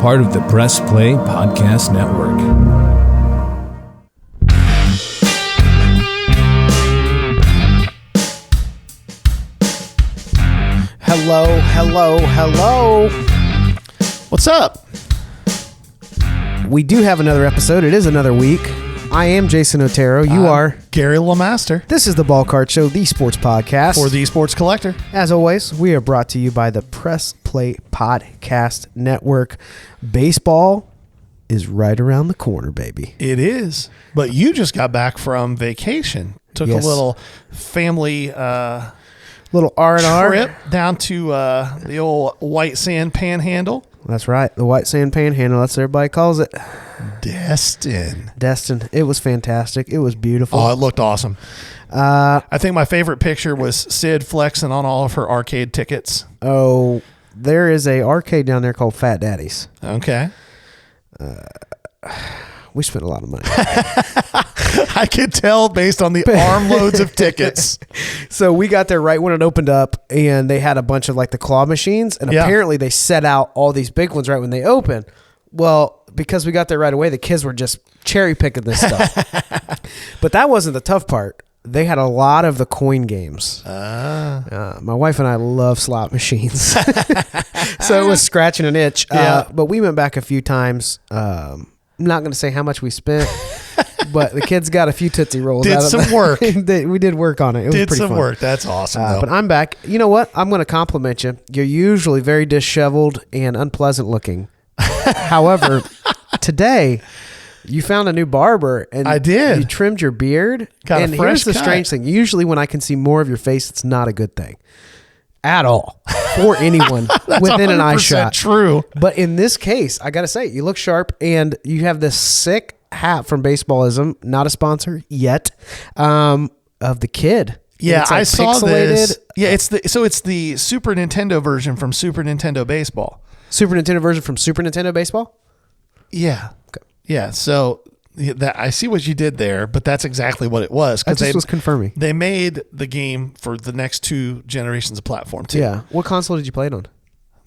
part of the Press Play Podcast Network. Hello. What's up? We do have another episode. It is another week. I am Jason Otero. You are Gary LeMaster This is the Ball Card Show, the sports podcast. for the Sports Collector. As always, we are brought to you by the Press Play Podcast Network. Baseball is right around the corner, baby. It is. But you just got back from vacation. Took Yes. a little family Little R&R. trip down to the old White Sand Panhandle. That's right. The White Sand Panhandle. That's what everybody calls it. Destin. It was fantastic. It was beautiful. Oh, it looked awesome. I think my favorite picture was Sid flexing on all of her arcade tickets. Oh, there is a arcade down there called Fat Daddy's. Okay. We spent a lot of money. I could tell based on the armloads of tickets. So we got there right when it opened up, and they had a bunch of like the claw machines, and apparently they set out all these big ones right when they opened. Well, because we got there right away, the kids were just cherry picking this stuff. But that wasn't the tough part. They had a lot of the coin games. My wife and I love slot machines. So it was scratching an itch. But we went back a few times. I'm not going to say how much we spent, but the kids got a few Tootsie Rolls Did out of some it. work. We did work on it. It was pretty fun. work. That's awesome. But I'm back. You know what? I'm going to compliment you. You're usually very disheveled and unpleasant looking. However, today you found a new barber, and I did. You trimmed your beard. Got a and fresh here's the cut. strange thing. Usually when I can see more of your face, it's not a good thing at all for anyone within an eye 100% shot. True. But in this case, I got to say, you look sharp, and you have this sick hat from Baseballism, not a sponsor yet, of the kid. Yeah, It's like I saw pixelated. this. Yeah, it's the Super Nintendo version from Super Nintendo Baseball. Super Nintendo version from Super Nintendo Baseball? Yeah. Okay. Yeah, so that I see what you did there, but that's exactly what it was. I just was confirming. They made the game for the next two generations of platform too. Yeah. What console did you play it on?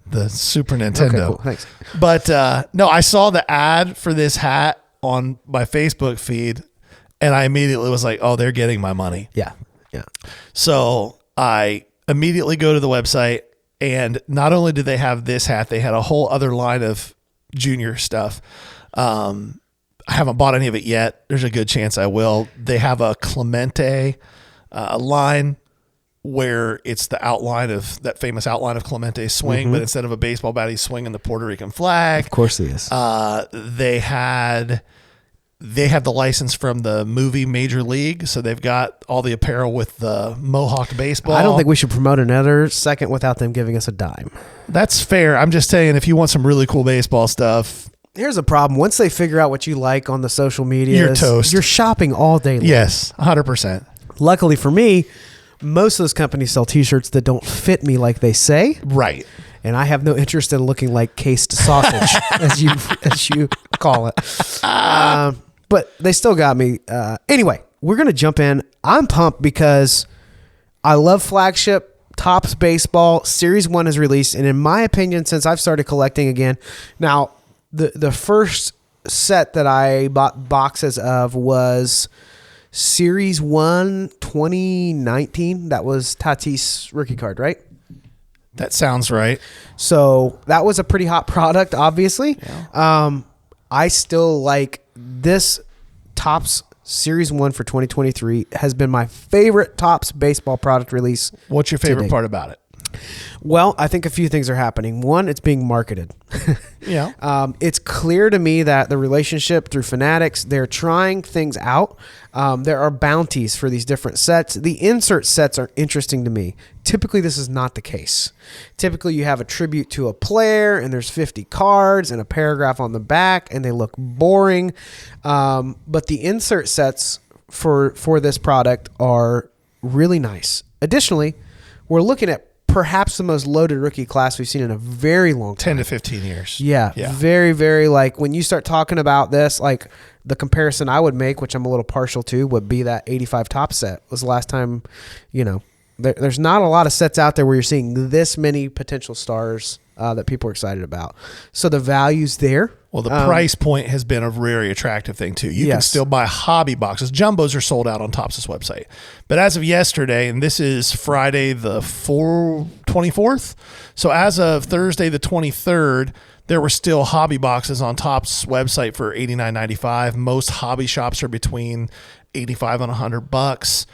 The Super Nintendo. Okay, cool. Thanks. But no, I saw the ad for this hat on my Facebook feed, and I immediately was like, oh, they're getting my money. Yeah. So I immediately go to the website, and not only did they have this hat, they had a whole other line of junior stuff. I haven't bought any of it yet. There's a good chance I will. They have a Clemente line where it's the outline of that famous outline of Clemente's swing, but instead of a baseball bat, he's swinging the Puerto Rican flag. Of course he is. They have the license from the movie Major League, so they've got all the apparel with the Mohawk baseball. I don't think we should promote another second without them giving us a dime. That's fair. I'm just saying, if you want some really cool baseball stuff, Here's the problem. Once they figure out what you like on the social media, You're toast. You're shopping all day long. yes, 100%. Luckily for me, most of those companies sell T-shirts that don't fit me like they say. Right. And I have no interest in looking like cased sausage, as you call it. But they still got me. Anyway, we're going to jump in. I'm pumped because I love flagship Topps Baseball. Series 1 is released. And in my opinion, since I've started collecting again, now the first set that I bought boxes of was Series 1 2019. That was Tatis rookie card, right? That sounds right. So that was a pretty hot product, obviously. Yeah. I still like this Topps Series 1 for 2023 has been my favorite Topps baseball product release. What's your favorite part about it? Well, I think a few things are happening. One, it's being marketed. Yeah. It's clear to me that the relationship through Fanatics, they're trying things out. There are bounties for these different sets. The insert sets are interesting to me. Typically, this is not the case. Typically, you have a tribute to a player, and there's 50 cards and a paragraph on the back, and they look boring. But the insert sets for this product are really nice. Additionally, we're looking at perhaps the most loaded rookie class we've seen in a very long time. 10 to 15 years. Yeah. Very, very, like, when you start talking about this, like, the comparison I would make, which I'm a little partial to, would be that 85 top set was the last time, there's not a lot of sets out there where you're seeing this many potential stars that people are excited about. So the value's there. Well, the price point has been a very attractive thing too. You can Yes. still buy hobby boxes. Jumbos are sold out on Topps' website. But as of yesterday, and this is Friday the 24th, so as of Thursday the 23rd, there were still hobby boxes on Topps' website for $89.95. Most hobby shops are between $85 and $100.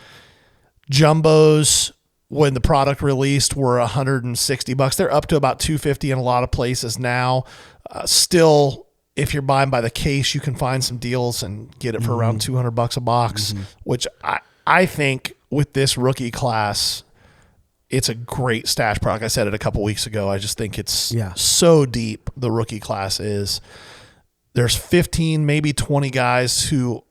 Jumbos, when the product released, were $160. They're up to about $250 in a lot of places now. Still, if you're buying by the case, you can find some deals and get it for around $200 a box, which I think with this rookie class, it's a great stash product. I said it a couple weeks ago. I just think it's so deep, the rookie class is. There's 15, maybe 20 guys who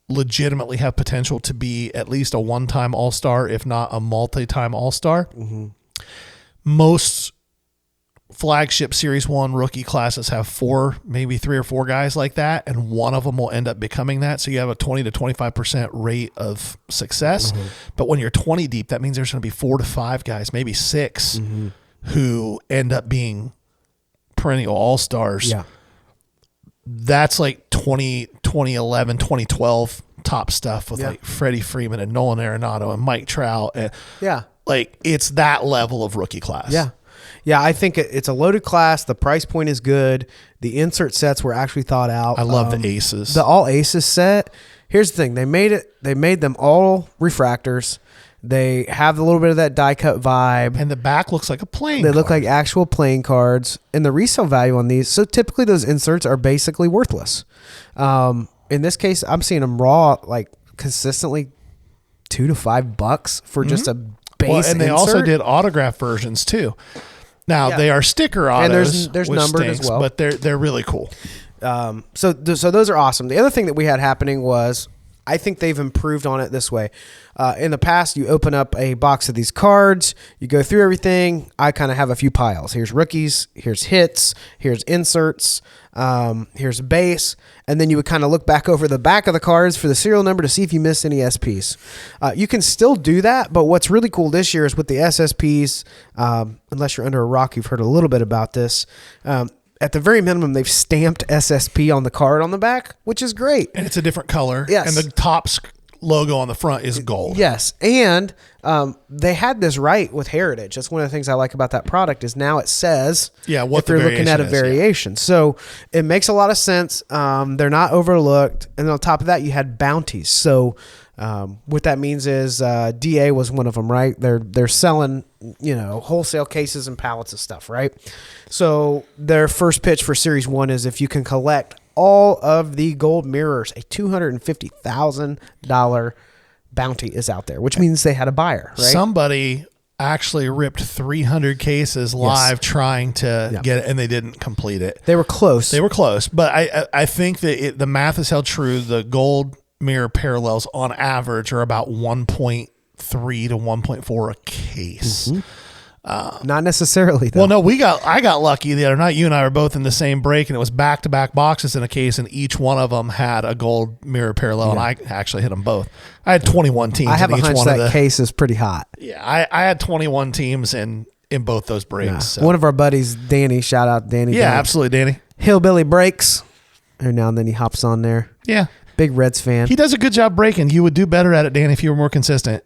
legitimately have potential to be at least a one-time all-star, if not a multi-time all-star. Most flagship Series 1 rookie classes have maybe 3 or 4 guys like that, and one of them will end up becoming that. So you have a 20 to 25% rate of success. But when you're 20 deep, that means there's going to be 4 to 5 guys, maybe 6, who end up being perennial all-stars. Yeah. That's like 2011, 2012 top stuff with like Freddie Freeman and Nolan Arenado and Mike Trout. And like it's that level of rookie class. Yeah. Yeah, I think it's a loaded class. The price point is good. The insert sets were actually thought out. I love the aces. The all aces set. Here's the thing. They made them all refractors. They have a little bit of that die cut vibe. And the back looks like a playing They card. look like actual playing cards. And the resale value on these, so typically those inserts are basically worthless. In this case, I'm seeing them raw like consistently $2 to $5 for just a base and they insert. also did autograph versions too. Now they are sticker autos, and there's which numbered stinks, as well. but they're really cool. So those are awesome. The other thing that we had happening was I think they've improved on it this way. In the past, you open up a box of these cards, you go through everything. I kind of have a few piles. Here's rookies, here's hits, here's inserts, here's base, and then you would kind of look back over the back of the cards for the serial number to see if you missed any SPs. You can still do that, but what's really cool this year is with the SSPs, unless you're under a rock, you've heard a little bit about this. At the very minimum, they've stamped SSP on the card on the back, which is great. And it's a different color. Yes. And the Topps logo on the front is gold. Yes. And they had this right with Heritage. That's one of the things I like about that product is now it says what if you're the looking at a variation is, variation. So it makes a lot of sense. They're not overlooked. And on top of that, you had bounties. So what that means is DA was one of them, right? They're selling, wholesale cases and pallets of stuff, right? So their first pitch for Series 1 is if you can collect all of the gold mirrors, a $250,000 bounty is out there, which means they had a buyer, right? Somebody actually ripped 300 cases live trying to get it, and they didn't complete it. They were close. But I think that the math is held true. The gold mirror parallels on average are about 1.3 to 1.4 a case. Not necessarily, though. Well, no, I got lucky the other night. You and I were both in the same break, and it was back-to-back boxes in a case, and each one of them had a gold mirror parallel, and I actually hit them both. I had 21 teams. I have in a each hunch one that of the, case is pretty hot. Yeah, I had 21 teams in both those breaks. Yeah. So. One of our buddies, Danny, shout out Danny. Yeah, Danny. absolutely, Danny. Hillbilly Breaks. Every now and then he hops on there. Yeah. Big Reds fan. He does a good job breaking. You would do better at it, Danny, if you were more consistent.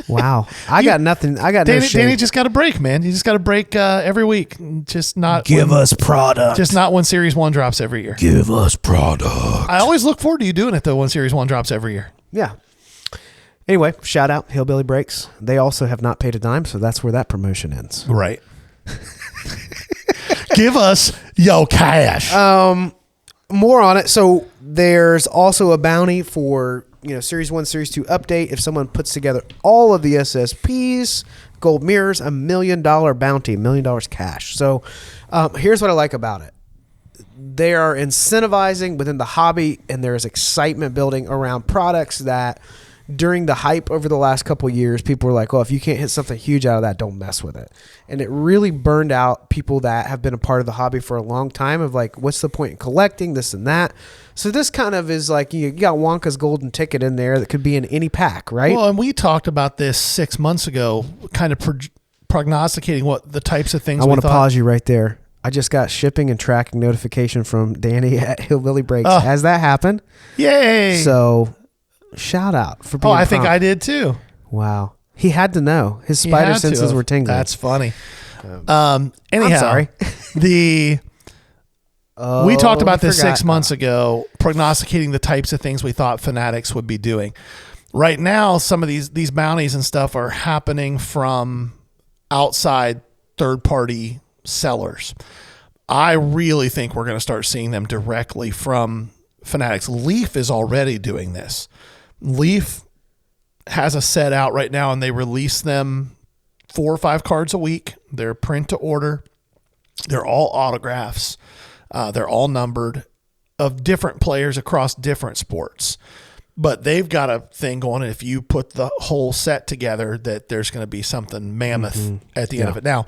Wow. I got nothing. I got no shade. Danny just got to break, man. You just got to break every week. Just not Give us product. Just not when Series 1 drops every year. Give us product. I always look forward to you doing it, though, when Series 1 drops every year. Yeah. Anyway, shout out Hillbilly Breaks. They also have not paid a dime, so that's where that promotion ends. Right. Give us yo cash. More on it. So there's also a bounty for Series 1, Series 2 update. If someone puts together all of the SSPs, gold mirrors, $1 million bounty, $1 million cash. So here's what I like about it. They are incentivizing within the hobby, and there is excitement building around products that during the hype over the last couple of years, people were like, well, if you can't hit something huge out of that, don't mess with it. And it really burned out people that have been a part of the hobby for a long time of like, what's the point in collecting this and that? So this kind of is like, you got Wonka's golden ticket in there that could be in any pack, right? Well, and we talked about this 6 months ago, kind of prognosticating what the types of things I we want to thought. pause you right there. I just got shipping and tracking notification from Danny at Hillbilly Breaks. Oh. Has that happened? Yay! So, shout out for being I think prompt. I did too. Wow. He had to know. His You spider had to senses have. were tingling. That's funny. I'm Anyhow, sorry. we Oh, talked about I this forgot. 6 months ago, prognosticating the types of things we thought Fanatics would be doing. Right now, some of these bounties and stuff are happening from outside third-party sellers. I really think we're going to start seeing them directly from Fanatics. Leaf is already doing this. Leaf has a set out right now, and they release them 4 or 5 cards a week. They're print to order. They're all autographs. They're all numbered of different players across different sports. But they've got a thing going, and if you put the whole set together, that there's going to be something mammoth at the end of it. Now,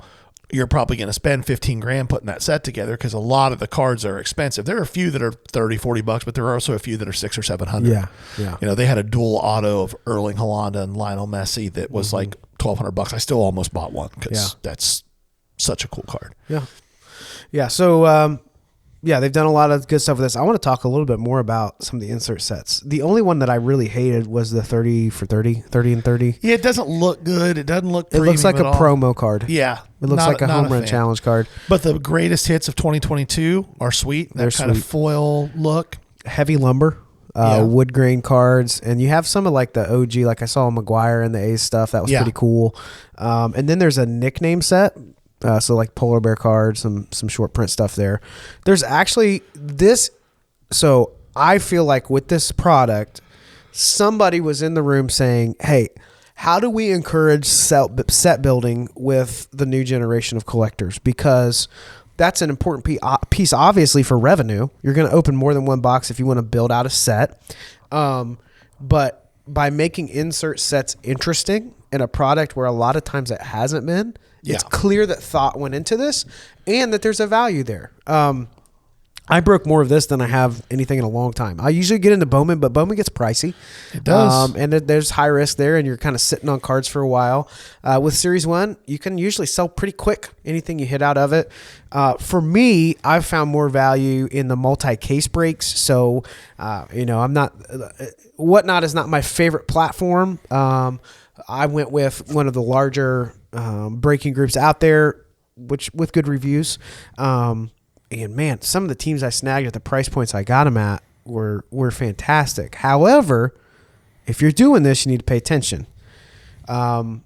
you're probably going to spend $15,000 putting that set together because a lot of the cards are expensive. There are a few that are $30-$40, but there are also a few that are $600 or $700. Yeah. You know, they had a dual auto of Erling Haaland and Lionel Messi that was like $1,200. I still almost bought one because that's such a cool card. Yeah. Yeah. So, they've done a lot of good stuff with this. I want to talk a little bit more about some of the insert sets. The only one that I really hated was the 30 for 30 and 30. Yeah, it doesn't look good. It doesn't look It looks like a premium at all. promo card. Yeah. It looks like a home run fan. challenge card. But the greatest hits of 2022 are sweet. That They're kind of sweet. foil look. Heavy lumber, wood grain cards. And you have some of like the OG, like I saw McGuire and the A's stuff. That was Yeah. pretty cool. And then there's a nickname set. So like polar bear cards, some short print stuff there. There's actually this. So I feel like with this product, somebody was in the room saying, hey, how do we encourage set building with the new generation of collectors? Because that's an important piece, obviously, for revenue. You're going to open more than one box if you want to build out a set. But by making insert sets interesting in a product where a lot of times it hasn't been, it's clear that thought went into this and that there's a value there. I broke more of this than I have anything in a long time. I usually get into Bowman, but Bowman gets pricey. It does. And there's high risk there, and you're kind of sitting on cards for a while. With Series 1, you can usually sell pretty quick anything you hit out of it. For me, I've found more value in the multi-case breaks. So, I'm not – Whatnot is not my favorite platform. I went with one of the larger breaking groups out there, which with good reviews. And man, some of the teams I snagged at the price points I got them at were fantastic. However, if you're doing this, you need to pay attention. Some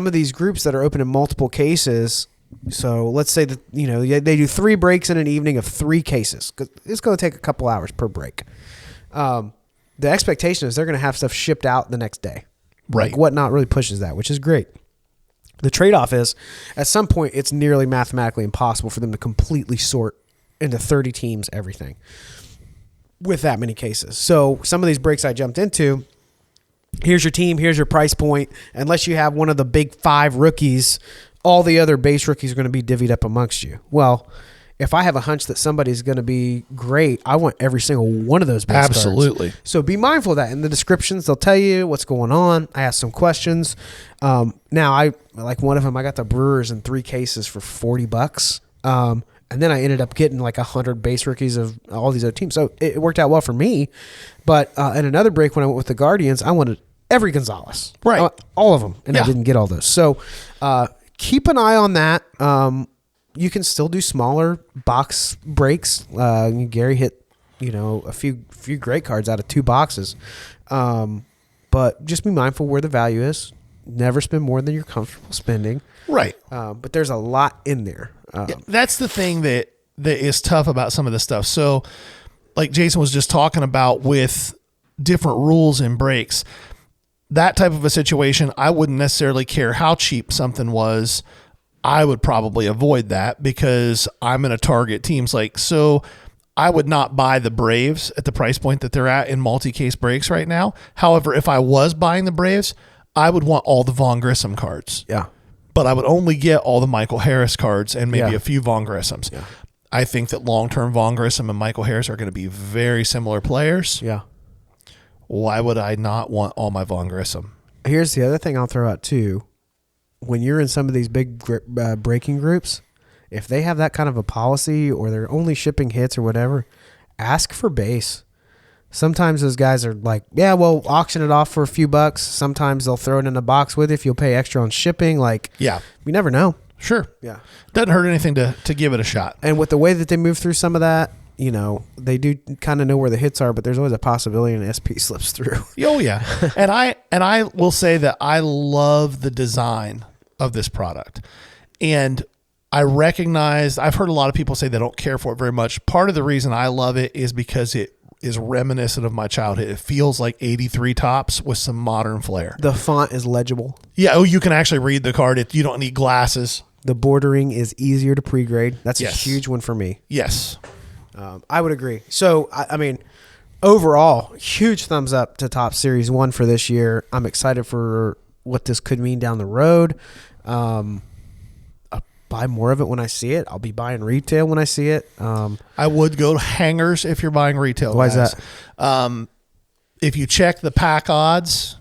of these groups that are open in multiple cases. So let's say that they do 3 breaks in an evening of 3 cases. It's going to take a couple hours per break. The expectation is they're going to have stuff shipped out the next day. Right. Like Whatnot really pushes that, which is great. The trade-off is, at some point, it's nearly mathematically impossible for them to completely sort into 30 teams everything with that many cases. So some of these breaks I jumped into, here's your team, here's your price point. Unless you have one of the big 5 rookies, all the other base rookies are going to be divvied up amongst you. Well, if I have a hunch that somebody's going to be great, I want every single one of those base cards. Absolutely. So be mindful of that. In the descriptions, they'll tell you what's going on. I ask some questions. Now, I like one of them, I got the Brewers in 3 cases for $40. And then I ended up getting like 100 base rookies of all these other teams. So it worked out well for me. But in another break, when I went with the Guardians, I wanted every Gonzalez. Right. All of them. And I Yeah. didn't get all those. So keep an eye on that. You can still do smaller box breaks. Gary hit, a few great cards out of 2 boxes. But just be mindful where the value is. Never spend more than you're comfortable spending. Right. But there's a lot in there. That's the thing that is tough about some of this stuff. So, like Jason was just talking about with different rules and breaks, that type of a situation, I wouldn't necessarily care how cheap something was. I would probably avoid that because I'm going to target teams so I would not buy the Braves at the price point that they're at in multi-case breaks right now. However, if I was buying the Braves, I would want all the Vaughn Grissom cards. Yeah. But I would only get all the Michael Harris cards and maybe Yeah. a few Vaughn Grissoms. Yeah. I think that long-term Vaughn Grissom and Michael Harris are going to be very similar players. Yeah. Why would I not want all my Vaughn Grissom? Here's the other thing I'll throw out too. when you're in some of these big breaking groups, if they have that kind of a policy or they're only shipping hits or whatever, ask for base. Sometimes those guys are like, yeah, we'll auction it off for a few bucks. Sometimes they'll throw it in a box with it if you'll pay extra on shipping. Like, Yeah. you never know. Sure. Yeah. Doesn't hurt anything to give it a shot. And with the way that they move through some of that, they do kind of know where the hits are, but there's always a possibility an SP slips through. Oh yeah. and I will say that I love the design of this product. And I recognize, I've heard a lot of people say they don't care for it very much. Part of the reason I love it is because it is reminiscent of my childhood. It feels like 83 tops with some modern flair. The font is legible. Yeah. Oh, you can actually read the card. You don't need glasses. The bordering is easier to pre-grade. That's Yes. a huge one for me. Yes. I would agree. So, I mean, overall, huge thumbs up to Top Series 1 for this year. I'm excited for what this could mean down the road. I'll buy more of it when I see it. I'll be buying retail when I see it. I would go to hangers if you're buying retail. Why is guys. If you check the pack odds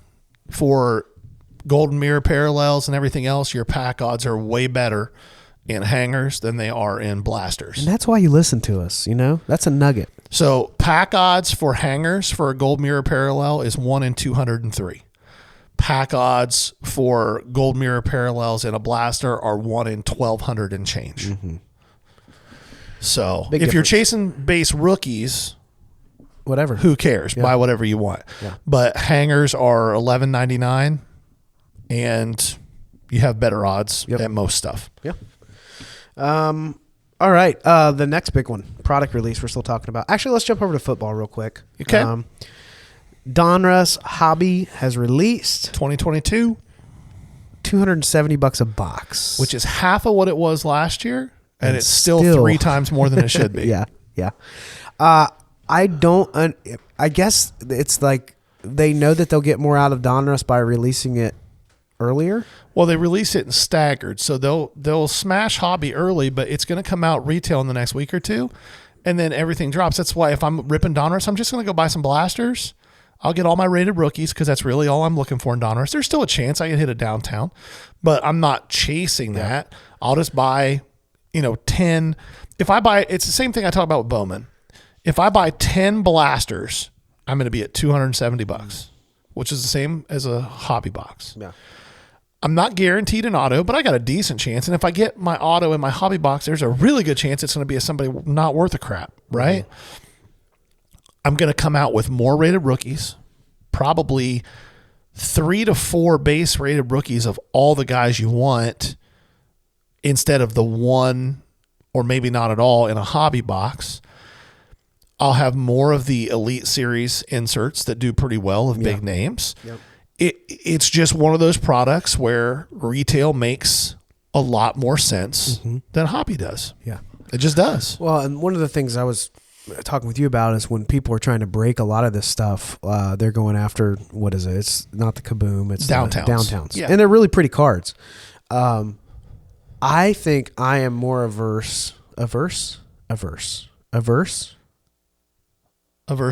for Golden Mirror parallels and everything else, your pack odds are way better in hangers than they are in blasters. And that's why you listen to us, That's a nugget. So pack odds for hangers for a Gold Mirror parallel is 1 in 203. Pack odds for Gold Mirror parallels in a blaster are 1 in 1,200 and change. Mm-hmm. So Big if you're difference. chasing base rookies, Whatever. who cares? Buy whatever you want. Yeah. But hangers are $11.99, and you have better odds at most stuff. Yeah. All right. The next big one, product release we're still talking about. Actually, let's jump over to football real quick. Okay. Donruss Hobby has released 2022, $270 a box. which is half of what it was last year, and And it's still still- 3 times more than it should be. Yeah. I guess it's like they know that they'll get more out of Donruss by releasing it earlier. Well, they release it in staggered, so they'll smash Hobby early, but it's going to come out retail in the next week or two, and then everything drops. That's why if I'm ripping Donruss, I'm just going to go buy some blasters. I'll get all my rated rookies because that's really all I'm looking for in Donruss. There's still a chance I can hit a downtown, but I'm not chasing that. I'll just buy, 10. If I buy, it's the same thing I talk about with Bowman. If I buy 10 blasters, I'm going to be at $270, which is the same as a hobby box. Yeah. I'm not guaranteed an auto, but I got a decent chance. And if I get my auto in my hobby box, there's a really good chance it's going to be somebody not worth a crap, right? I'm going to come out with more rated rookies, probably 3 to 4 base rated rookies of all the guys you want instead of the one or maybe not at all in a hobby box. I'll have more of the Elite Series inserts that do pretty well of big names. Yep. It's just one of those products where retail makes a lot more sense than hobby does. Yeah. It just does. Well, and one of the things I was talking with you about is when people are trying to break a lot of this stuff, they're going after, what is it? It's not the Kaboom. It's Downtowns. The Downtowns. Yeah. And they're really pretty cards. I think I am more averse. Averse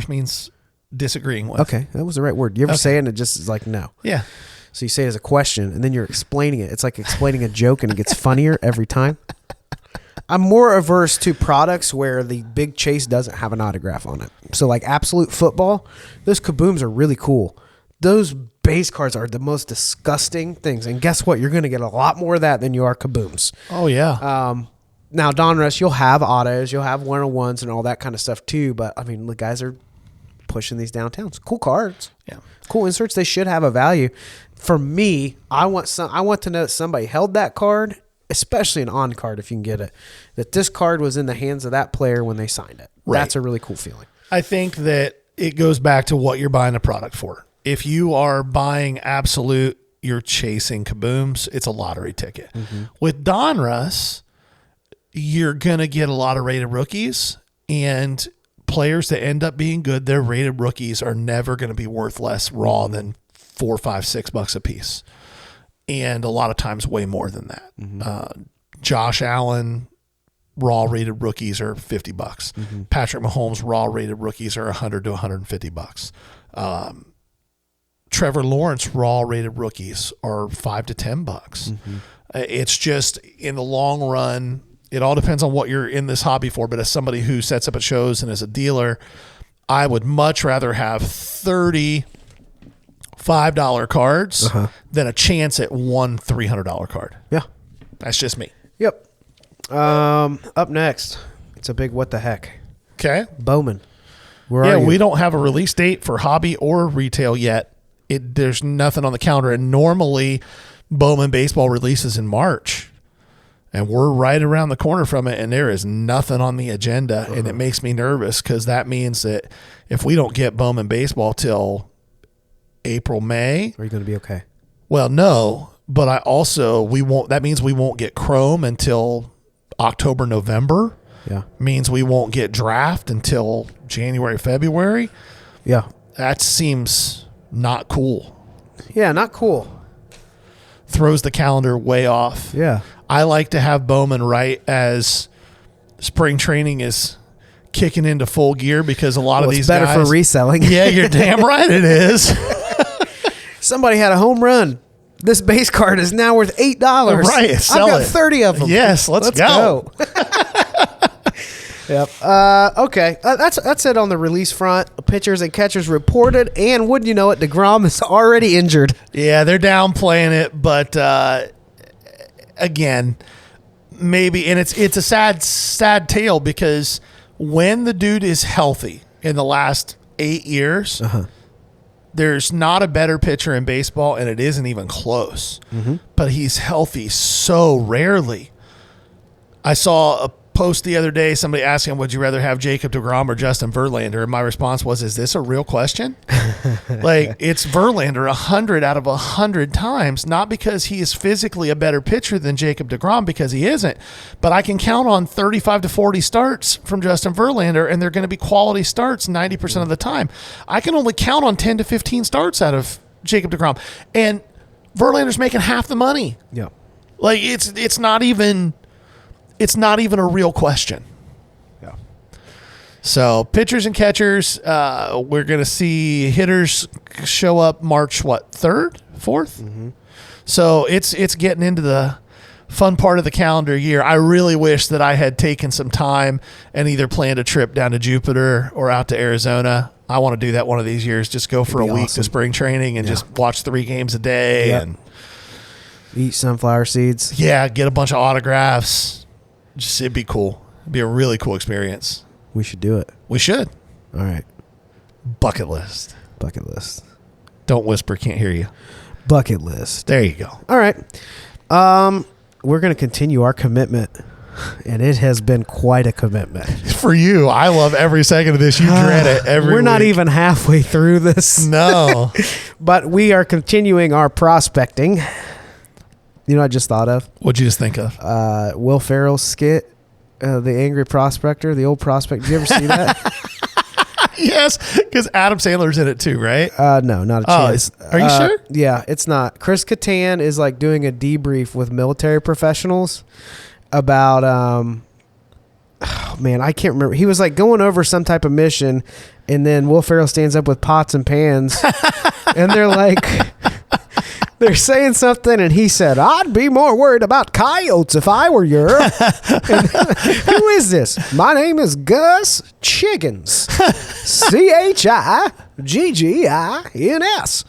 means disagreeing with. Okay, that was the right word. You ever say it and it just is like, no. Yeah. So you say it as a question and then you're explaining it. It's like explaining a joke and it gets funnier every time. I'm more averse to products where the big chase doesn't have an autograph on it. So like Absolute Football, those Kabooms are really cool. Those base cards are the most disgusting things. And guess what? You're going to get a lot more of that than you are Kabooms. Oh, yeah. Now, Donruss, you'll have autos, you'll have 101s and all that kind of stuff too. But, I mean, the guys are pushing these downtowns. Cool cards. Yeah. Cool inserts. They should have a value. For me, I want to know that somebody held that card, especially an on card if you can get it, that this card was in the hands of that player when they signed it. Right. That's a really cool feeling. I think that it goes back to what you're buying a product for. If you are buying Absolute, you're chasing Kabooms, it's a lottery ticket. With Donruss, you're going to get a lot of rated rookies, and players that end up being good, their rated rookies are never going to be worth less raw than $4, $5, $6 a piece. And a lot of times way more than that. Josh Allen raw rated rookies are $50. Patrick Mahomes raw rated rookies are $100 to $150. Trevor Lawrence raw rated rookies are $5 to $10. It's just in the long run, it all depends on what you're in this hobby for. But as somebody who sets up at shows and as a dealer, I would much rather have 30 $5 cards than a chance at one $300 card. Yeah. That's just me. Yep. Up next, it's a big what the heck. Okay. Bowman. Where are you? We don't have a release date for hobby or retail yet. There's nothing on the calendar. And normally Bowman baseball releases in March. And we're right around the corner from it, and there is nothing on the agenda. And it makes me nervous because that means that if we don't get Bowman baseball till April, May. Are you going to be okay? Well, no. But that means we won't get Chrome until October, November. Yeah. Means we won't get draft until January, February. Yeah. That seems not cool. Yeah, not cool. Throws the calendar way off. Yeah. I like to have Bowman right as spring training is kicking into full gear because a lot of these better guys. for reselling. Yeah, you're damn right it is. Somebody had a home run. This base card is now worth $8. Right, sell I've got it. 30 of them. Yes, let's go. Yep. Okay. That's it on the release front. Pitchers and catchers reported, and wouldn't you know it, DeGrom is already injured. Yeah, they're downplaying it, but again, maybe, and it's a sad tale because when the dude is healthy in the last 8 years, there's not a better pitcher in baseball, and it isn't even close. But he's healthy so rarely. I saw a post the other day, somebody asking, would you rather have Jacob deGrom or Justin Verlander? And my response was, is this a real question? Like, it's Verlander 100 out of 100 times, not because he is physically a better pitcher than Jacob deGrom, because he isn't, but I can count on 35 to 40 starts from Justin Verlander, and they're going to be quality starts 90% of the time. I can only count on 10 to 15 starts out of Jacob deGrom, and Verlander's making half the money. Yeah. Like, it's not even a real question. Yeah. So pitchers and catchers, we're going to see hitters show up March, 3rd, 4th? So it's getting into the fun part of the calendar year. I really wish that I had taken some time and either planned a trip down to Jupiter or out to Arizona. I want to do that one of these years. Just go for a week to spring training and just watch 3 games a day and eat sunflower seeds. Yeah, get a bunch of autographs. Just, it'd be cool. It'd be a really cool experience. We should do it. We should. All right. Bucket list. Bucket list. Don't whisper, can't hear you. Bucket list. There you go. All right. We're going to continue our commitment, and it has been quite a commitment. For you, I love every second of this. You dread it every We're not week. even halfway through this. No. But we are continuing our prospecting. You know what I just thought of? What'd you just think of? Will Ferrell's skit, The Angry Prospector, the old prospect. Did you ever see that? Yes, because Adam Sandler's in it too, right? No, not a chance. Are you sure? Yeah, it's not. Chris Kattan is like doing a debrief with military professionals about, man, I can't remember. He was like going over some type of mission, and then Will Ferrell stands up with pots and pans, and they're like... They're saying something, and he said, I'd be more worried about coyotes if I were you. Who is this? My name is Gus Chiggins. Chiggins.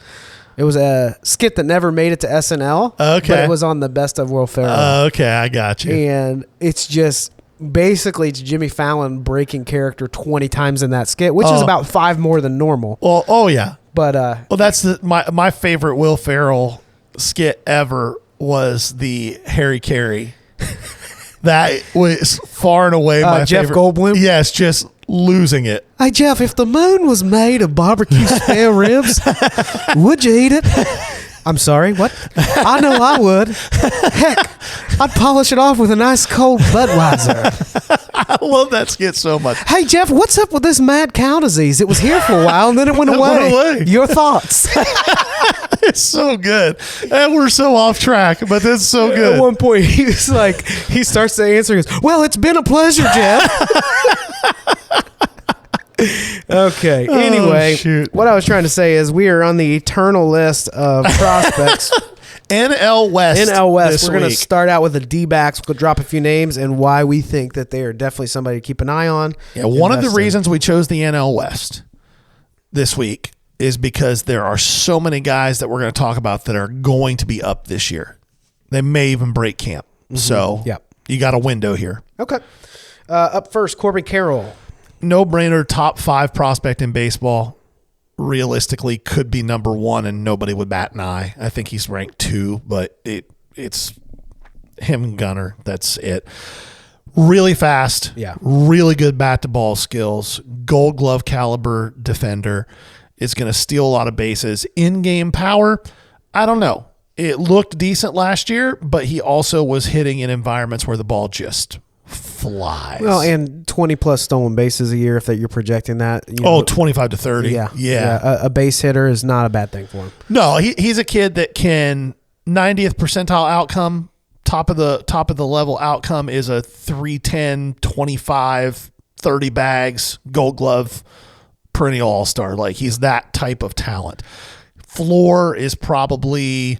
It was a skit that never made it to SNL. Okay. But it was on the Best of Will Ferrell. Okay, I got you. And it's just... Basically, it's Jimmy Fallon breaking character 20 times in that skit, which is about 5 more than normal. Well, oh yeah. But well, that's my favorite Will Ferrell skit ever was the Harry Carey. That was far and away my Jeff favorite. Goldblum? Yes, just losing it. Hey, Jeff, if the moon was made of barbecue spare ribs, would you eat it? I'm sorry, what? I know I would. Heck, I'd polish it off with a nice cold Budweiser. I love that skit so much. Hey, Jeff, what's up with this mad cow disease? It was here for a while, and then it went It away. went away. Your thoughts? It's so good. And we're so off track, but that's so good. At one point, he was like, he starts to answer, he goes, well, it's been a pleasure, Jeff. Okay. Anyway, shoot. what I was trying to say is we are on the eternal list of prospects. NL West. NL West. this We're going to week. start out with the D-backs. We'll drop a few names and why we think that they are definitely somebody to keep an eye on. Yeah, one of the Invest in. reasons we chose the NL West this week is because there are so many guys that we're going to talk about that are going to be up this year. They may even break camp. So Yep. you got a window here. Okay. Up first, Corbin Carroll. No-brainer, top 5 prospect in baseball. Realistically, could be number 1 and nobody would bat an eye. I think he's ranked 2, but it's him and Gunnar. That's it. Really fast. Yeah. Really good bat-to-ball skills. Gold glove caliber defender. Is going to steal a lot of bases. In-game power, I don't know. It looked decent last year, but he also was hitting in environments where the ball just flies. Well, and 20-plus stolen bases a year if that you're projecting that. You know, 25 to 30. Yeah. A base hitter is not a bad thing for him. No, he's a kid that can 90th percentile outcome, top of the level outcome is a 310, 25, 30 bags, gold glove, perennial all-star. Like he's that type of talent. Floor is probably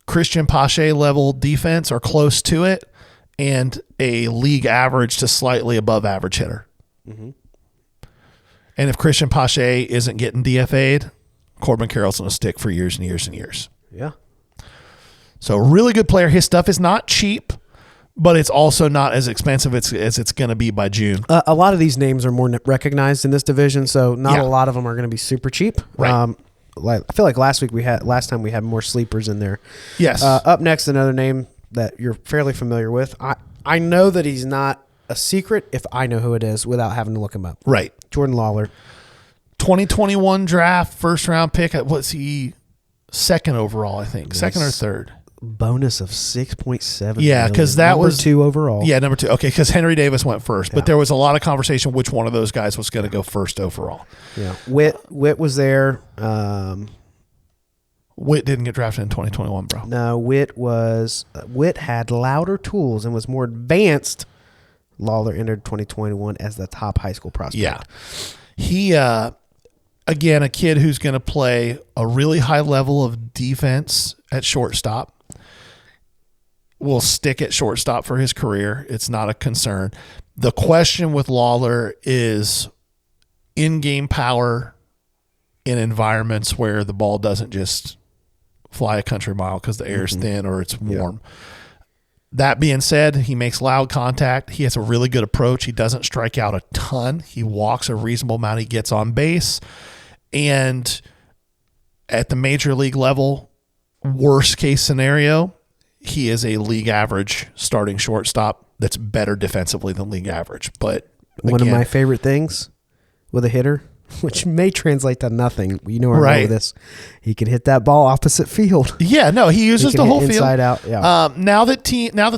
Christian Pache level defense or close to it, and a league average to slightly above average hitter. Mm-hmm. And if Christian Pache isn't getting DFA'd, Corbin Carroll's going to stick for years and years and years. Yeah. So really good player. His stuff is not cheap, but it's also not as expensive as it's going to be by June. A lot of these names are more recognized in this division, so not Yeah. a lot of them are going to be super cheap. Right. I feel like last time we had more sleepers in there. Yes. Up next, another name that you're fairly familiar with. I know that he's not a secret if I know who it is without having to look him up. Right. Jordan Lawler. 2021 draft, first round pick. What's he? Second overall, I think. Second or third. Bonus of 6.7. Yeah, because that Number was 2 overall. Yeah, number 2. Okay, because Henry Davis went first, Yeah. but there was a lot of conversation which one of those guys was going to go first overall. Yeah. Witt was there. Witt didn't get drafted in 2021, bro. No, Witt had louder tools and was more advanced. Lawler entered 2021 as the top high school prospect. Yeah. He, again, a kid who's going to play a really high level of defense at shortstop. Will stick at shortstop for his career. It's not a concern. The question with Lawler is in-game power in environments where the ball doesn't just fly a country mile because the air is thin or it's warm. That being said, he makes loud contact. He has a really good approach. He doesn't strike out a ton. He walks a reasonable amount. He gets on base. And at the major league level, worst case scenario, he is a league average starting shortstop that's better defensively than league average. But One of again, my favorite things with a hitter, which may translate to nothing. You know where I'm Right. going with this. He can hit that ball opposite field. yeah, no, he He uses can the hit whole field. inside out. Yeah. Now that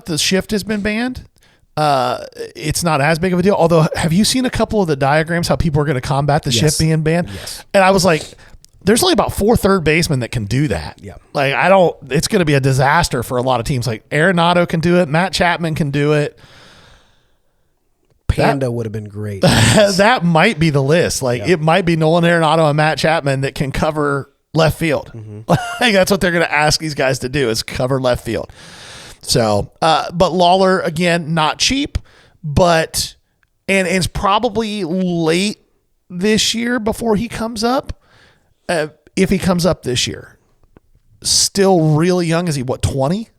the shift has been banned, it's not as big of a deal. Although, have you seen a couple of the diagrams how people are going to combat the Yes. shift being banned? Yes. And I was like, there's only about 4 third basemen that can do that. Yeah. Like it's going to be a disaster for a lot of teams. Like Arenado can do it. Matt Chapman can do it. Panda would have been great. That might be the list. Like it might be Nolan Arenado and Matt Chapman that can cover left field. Like that's what they're going to ask these guys to do is cover left field. So, but Lawler again, not cheap, but and it's probably late this year before he comes up. If he comes up this year, still really young. Is he 20?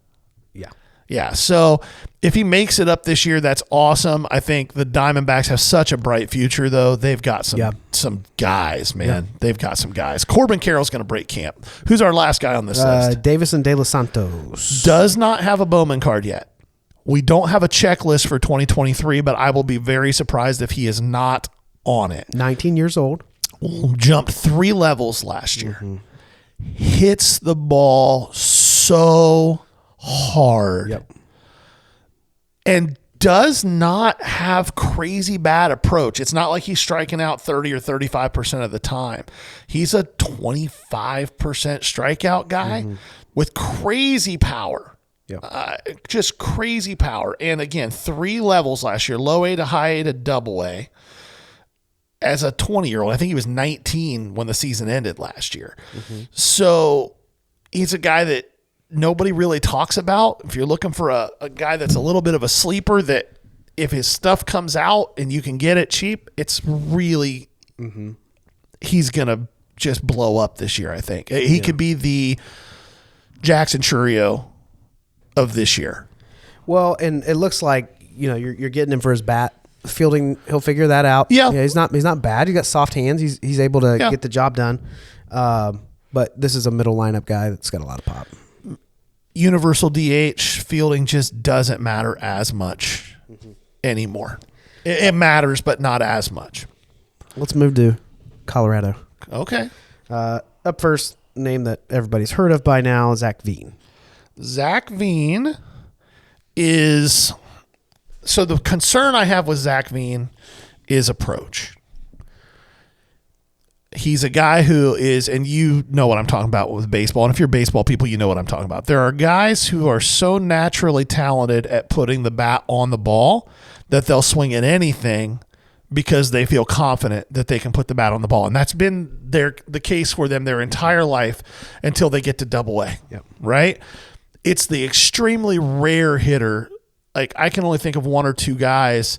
Yeah. Yeah. So if he makes it up this year, that's awesome. I think the Diamondbacks have such a bright future, though. They've got some guys, man. Yeah. They've got some guys. Corbin Carroll's going to break camp. Who's our last guy on this list? Davison De Los Santos. Does not have a Bowman card yet. We don't have a checklist for 2023, but I will be very surprised if he is not on it. 19 years old. Jumped 3 levels last year. Hits the ball so hard. Yep. And does not have crazy bad approach. It's not like he's striking out 30 or 35% of the time. He's a 25% strikeout guy with crazy power. Just crazy power. And again, 3 levels last year, low A to high A to double A. As a 20-year-old, I think he was 19 when the season ended last year. So he's a guy that nobody really talks about. If you're looking for a guy that's a little bit of a sleeper, that if his stuff comes out and you can get it cheap, it's really, he's going to just blow up this year, I think. He could be the Jackson Churio of this year. Well, and it looks like, you're getting him for his bat. Fielding, he'll figure that out. Yeah, he's not bad. He's got soft hands. He's able to get the job done. But this is a middle lineup guy that's got a lot of pop. Universal DH fielding just doesn't matter as much anymore. It matters, but not as much. Let's move to Colorado. Okay. Up first, name that everybody's heard of by now, Zach Veen. Zach Veen is... So the concern I have with Zach Veen is approach. He's a guy who is, and you know what I'm talking about with baseball, and if you're baseball people, you know what I'm talking about. There are guys who are so naturally talented at putting the bat on the ball that they'll swing at anything because they feel confident that they can put the bat on the ball. And that's been the case for them their entire life until they get to double A, right? It's the extremely rare hitter. Like, I can only think of 1 or 2 guys.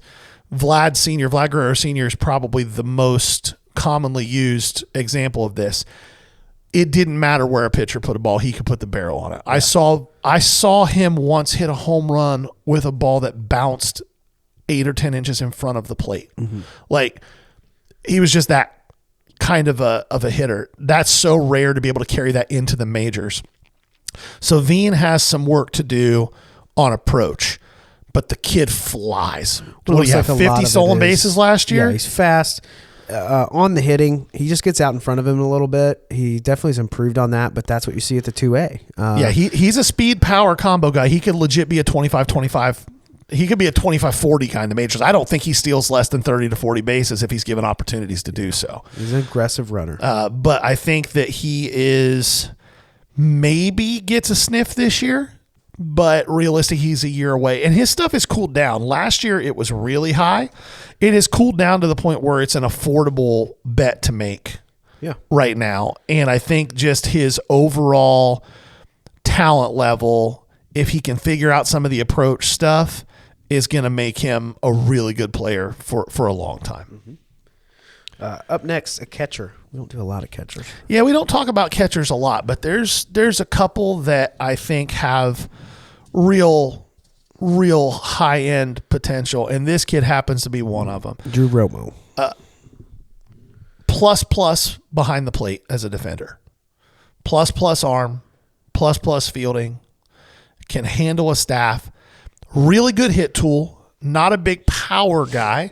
Vlad Guerrero Sr. is probably the most commonly used example of this. It didn't matter where a pitcher put a ball, he could put the barrel on it. Yeah. I saw him once hit a home run with a ball that bounced 8 or 10 inches in front of the plate. Like, he was just that kind of a hitter. That's so rare to be able to carry that into the majors. So Veen has some work to do on approach. But the kid flies. What do you have, 50 stolen bases last year? Yeah, he's fast. On the hitting, he just gets out in front of him a little bit. He definitely has improved on that, but that's what you see at the 2A. He's a speed power combo guy. He could legit be a 25-25. He could be a 25-40 guy in the majors. I don't think he steals less than 30 to 40 bases if he's given opportunities to do so. He's an aggressive runner. But I think that he is maybe gets a sniff this year. But realistically, he's a year away. And his stuff has cooled down. Last year, it was really high. It has cooled down to the point where it's an affordable bet to make right now. And I think just his overall talent level, if he can figure out some of the approach stuff, is going to make him a really good player for a long time. Up next, a catcher. We don't do a lot of catchers. Yeah, we don't talk about catchers a lot, but there's a couple that I think have real high-end potential, and this kid happens to be one of them. Drew Romo. Plus behind the plate as a defender. Plus arm. Plus fielding. Can handle a staff. Really good hit tool. Not a big power guy.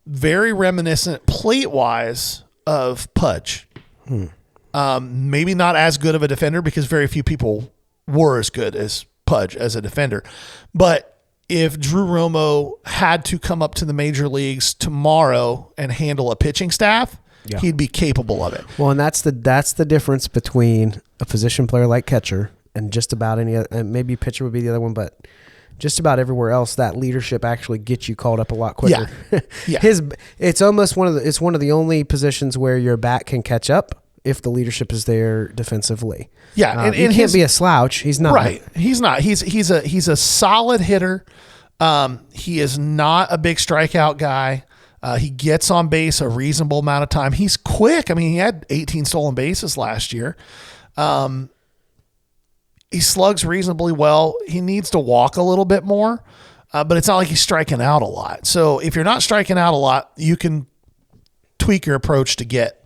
Very reminiscent plate-wise of Pudge. Maybe not as good of a defender because very few people were as good as Pudge as a defender. But if Drew Romo had to come up to the major leagues tomorrow and handle a pitching staff, he'd be capable of it. Well, and that's the difference between a position player like catcher and just about any other, and maybe pitcher would be the other one, but just about everywhere else, that leadership actually gets you called up a lot quicker. It's almost one of the only positions where your bat can catch up if the leadership is there defensively. Yeah, and he can't be a slouch. He's not. Right. He's not. He's a solid hitter. He is not a big strikeout guy. He gets on base a reasonable amount of time. He's quick. I mean, he had 18 stolen bases last year. He slugs reasonably well. He needs to walk a little bit more, but it's not like he's striking out a lot. So if you're not striking out a lot, you can tweak your approach to get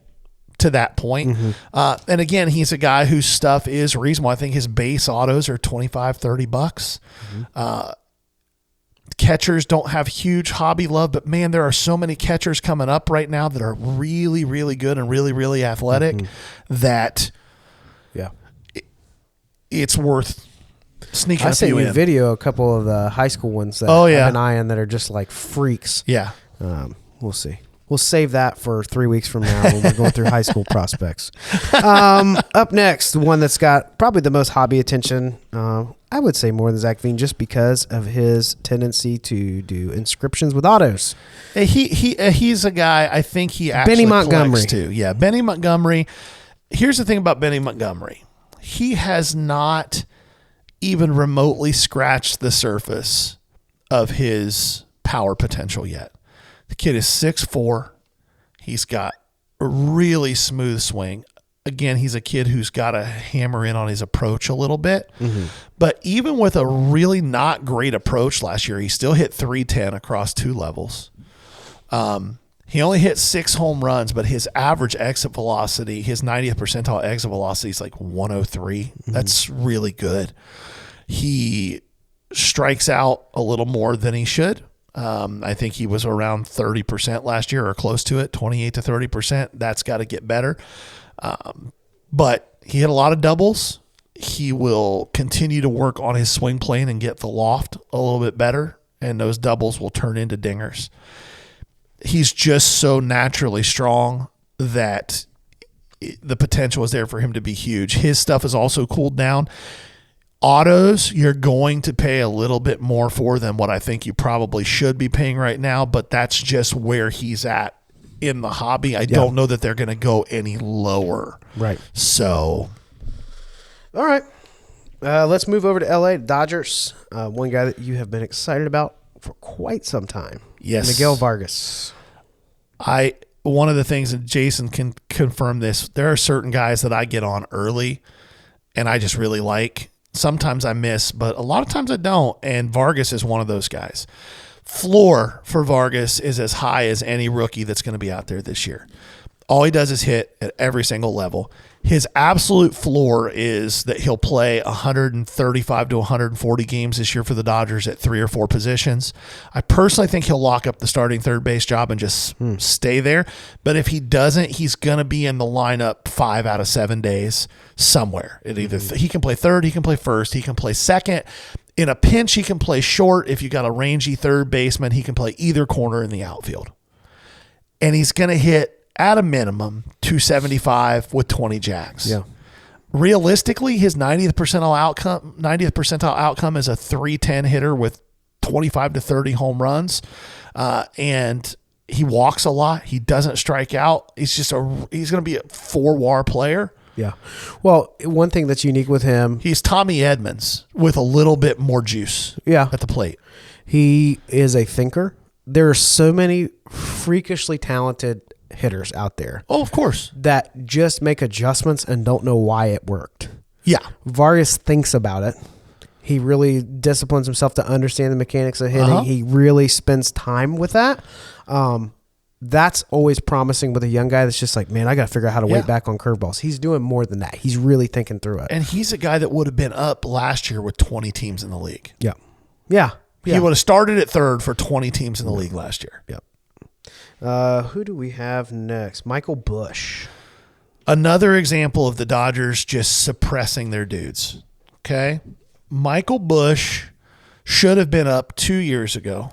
to that point. And again, he's a guy whose stuff is reasonable. I think his base autos are $25-$30. Catchers don't have huge hobby love, but man, there are so many catchers coming up right now that are really, really good and really, really athletic that it's worth sneaking a few in. I sent you a video, a couple of the high school ones that I've been eyeing that are just like freaks. Yeah. We'll see. We'll save that for 3 weeks from now when we're going through high school prospects. Up next, the one that's got probably the most hobby attention, I would say more than Zach Veen, just because of his tendency to do inscriptions with autos. He's a guy, I think he actually Benny Montgomery. collects too. Yeah, Benny Montgomery. Here's the thing about Benny Montgomery. He has not even remotely scratched the surface of his power potential yet. The kid is 6'4". He's got a really smooth swing. Again, he's a kid who's got to hammer in on his approach a little bit. Mm-hmm. But even with a really not great approach last year, he still hit 310 across 2 levels. He only hit 6 home runs, but his average exit velocity, his 90th percentile exit velocity is like 103. Mm-hmm. That's really good. He strikes out a little more than he should. I think he was around 30% last year or close to it, 28 to 30%. That's got to get better. But he hit a lot of doubles. He will continue to work on his swing plane and get the loft a little bit better, and those doubles will turn into dingers. He's just so naturally strong that the potential is there for him to be huge. His stuff is also cooled down. Autos, you're going to pay a little bit more for than what I think you probably should be paying right now, but that's just where he's at in the hobby. I don't know that they're going to go any lower. Right. So. All right. Let's move over to L.A. Dodgers. One guy that you have been excited about for quite some time. Yes. Miguel Vargas. One of the things, and Jason can confirm this, there are certain guys that I get on early and I just really like. Sometimes I miss, but a lot of times I don't, and Vargas is one of those guys. Floor for Vargas is as high as any rookie that's going to be out there this year. All he does is hit at every single level. His absolute floor is that he'll play 135 to 140 games this year for the Dodgers at 3 or 4 positions. I personally think he'll lock up the starting third base job and just stay there. But if he doesn't, he's going to be in the lineup 5 out of 7 days somewhere. He can play third, he can play first, he can play second. In a pinch, he can play short. If you got a rangy third baseman, he can play either corner in the outfield. And he's going to hit at a minimum 275 with 20 jacks. Yeah. Realistically, his 90th percentile outcome is a 310 hitter with 25 to 30 home runs. And he walks a lot. He doesn't strike out. He's going to be a 4-WAR player. Yeah. Well, one thing that's unique with him, he's Tommy Edmonds with a little bit more juice at the plate. He is a thinker. There are so many freakishly talented hitters out there. Oh, of course. That just make adjustments and don't know why it worked. Yeah. Vargas thinks about it. He really disciplines himself to understand the mechanics of hitting. Uh-huh. He really spends time with that. That's always promising with a young guy that's just like, man, I got to figure out how to wait back on curveballs. He's doing more than that. He's really thinking through it. And he's a guy that would have been up last year with 20 teams in the league. Yeah. Yeah. He would have started at third for 20 teams in the league last year. Yep. Who do we have next? Michael Busch. Another example of the Dodgers just suppressing their dudes. Okay. Michael Busch should have been up 2 years ago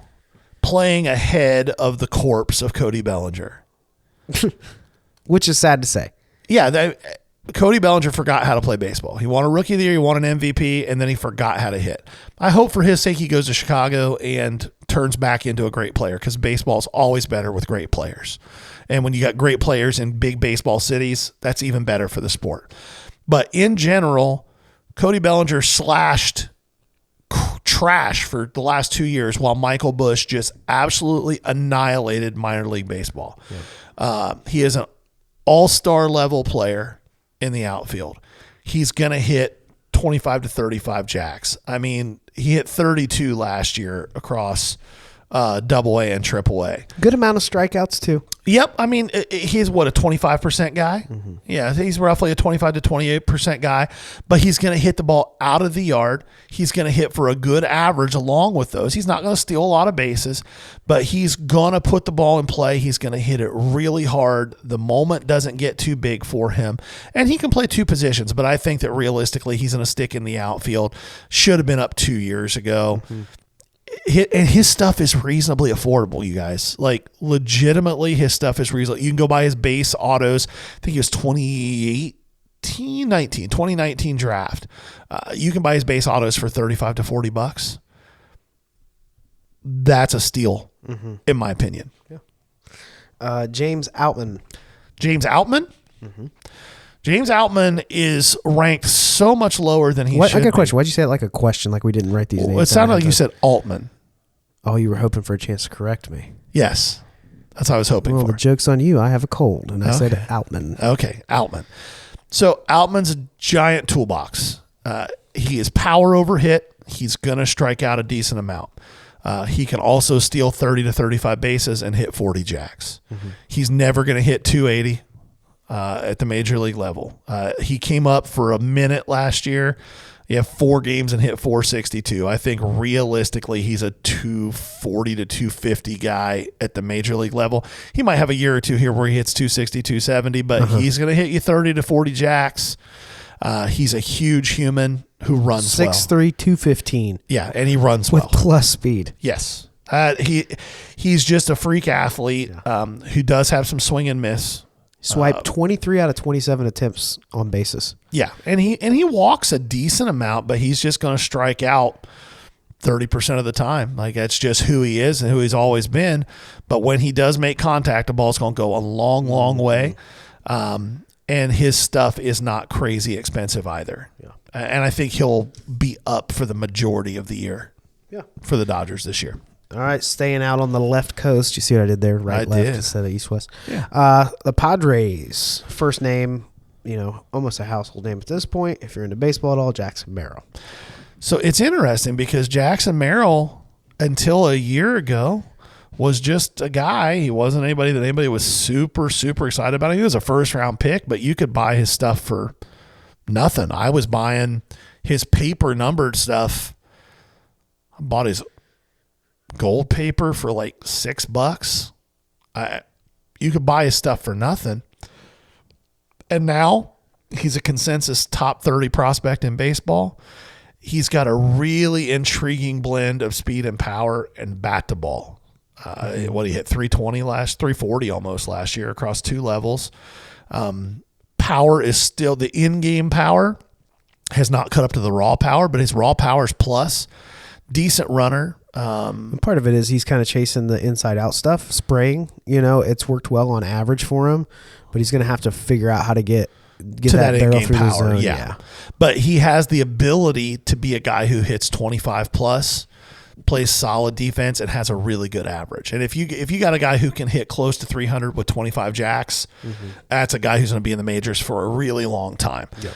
playing ahead of the corpse of Cody Bellinger. Which is sad to say. Yeah. Cody Bellinger forgot how to play baseball. He won a Rookie of the Year, he won an MVP, and then he forgot how to hit. I hope for his sake he goes to Chicago and turns back into a great player, because baseball is always better with great players. And when you got great players in big baseball cities, that's even better for the sport. But in general, Cody Bellinger slashed trash for the last 2 years while Michael Busch just absolutely annihilated minor league baseball. Yeah. He is an all-star level player in the outfield. He's going to hit 25 to 35 jacks. I mean, he hit 32 last year across AA and AAA. Good amount of strikeouts too. Yep. I mean, he's what, a 25% guy? Mm-hmm. Yeah, he's roughly a 25 to 28% guy, but he's going to hit the ball out of the yard. He's going to hit for a good average along with those. He's not going to steal a lot of bases, but he's going to put the ball in play. He's going to hit it really hard. The moment doesn't get too big for him, and he can play 2 positions, but I think that realistically he's going to stick in the outfield. Should have been up 2 years ago. Mm-hmm. And his stuff is reasonably affordable, you guys. Like, legitimately, his stuff is reasonable. You can go buy his base autos. I think he was 2019 draft. You can buy his base autos for $35 to $40. That's a steal, in my opinion. Yeah. James Outman. James Outman? James Outman is ranked so much lower than he should I got a be. question. Why'd you say it like a question, like we didn't write these names? It sounded like you said Altman. Oh, you were hoping for a chance to correct me. Yes. That's what I was hoping Well, for. the joke's on you. I have a cold, and I said Outman. Okay, Outman. So Outman's a giant toolbox. He is power over hit. He's going to strike out a decent amount. He can also steal 30 to 35 bases and hit 40 jacks. He's never going to hit 280 at the major league level. He came up for a minute last year. He had 4 games and hit 462. I think realistically he's a 240 to 250 guy at the major league level. He might have a year or two here where he hits 260, 270, but he's going to hit you 30 to 40 jacks. He's a huge human who runs 6'3", well. 215. Yeah, and he runs with well. plus speed. Yes. He's just a freak athlete who does have some swing and miss. Swiped 23 out of 27 attempts on bases. Yeah, and he walks a decent amount, but he's just going to strike out 30% of the time. Like, that's just who he is and who he's always been. But when he does make contact, the ball's going to go a long, long way. And his stuff is not crazy expensive either. Yeah. And I think he'll be up for the majority of the year. Yeah, for the Dodgers this year. All right, staying out on the left coast. You see what I did there? Right, left did. instead of east-west. Yeah. The Padres, first name, almost a household name at this point. If you're into baseball at all, Jackson Merrill. So it's interesting because Jackson Merrill, until a year ago, was just a guy. He wasn't anybody that anybody was super, super excited about. He was a first-round pick, but you could buy his stuff for nothing. I was buying his paper-numbered stuff. I bought his gold paper for like $6. You could buy his stuff for nothing. And now he's a consensus top 30 prospect in baseball. He's got a really intriguing blend of speed and power and bat to ball. What he hit 340 almost last year across 2 levels. Power is still the in-game power has not cut up to the raw power, but his raw power is plus. Decent runner. And part of it is he's kind of chasing the inside-out stuff, spraying. It's worked well on average for him, but he's going to have to figure out how to get to that barrel in-game through the power. zone. Yeah. But he has the ability to be a guy who hits 25 plus, plays solid defense, and has a really good average. And if you got a guy who can hit close to 300 with 25 jacks, that's a guy who's going to be in the majors for a really long time. Yep.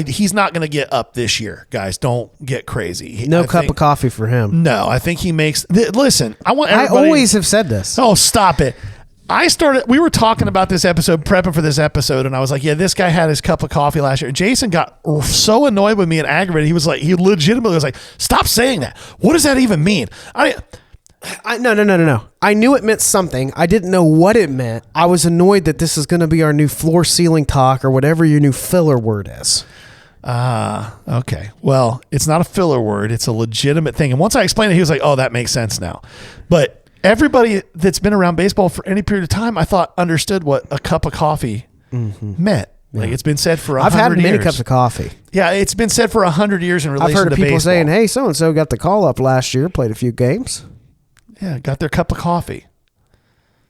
He's not going to get up this year, guys. Don't get crazy. No cup of coffee for him. No, I think he makes. Listen, I always have said this. Oh, stop it. We were talking about this episode, prepping for this episode, and I was like, yeah, this guy had his cup of coffee last year. And Jason got so annoyed with me and aggravated. He legitimately was like, stop saying that. What does that even mean? No. I knew it meant something. I didn't know what it meant. I was annoyed that this is going to be our new floor ceiling talk or whatever your new filler word is. Okay. Well, it's not a filler word. It's a legitimate thing. And once I explained it, he was like, oh, that makes sense now. But everybody that's been around baseball for any period of time, I thought understood what a cup of coffee meant. Like, it's been said for 100 years. I've had many cups of coffee. Yeah, it's been said for 100 years in relation to baseball. I've heard of people saying, hey, so-and-so got the call up last year, played a few games. Yeah, got their cup of coffee.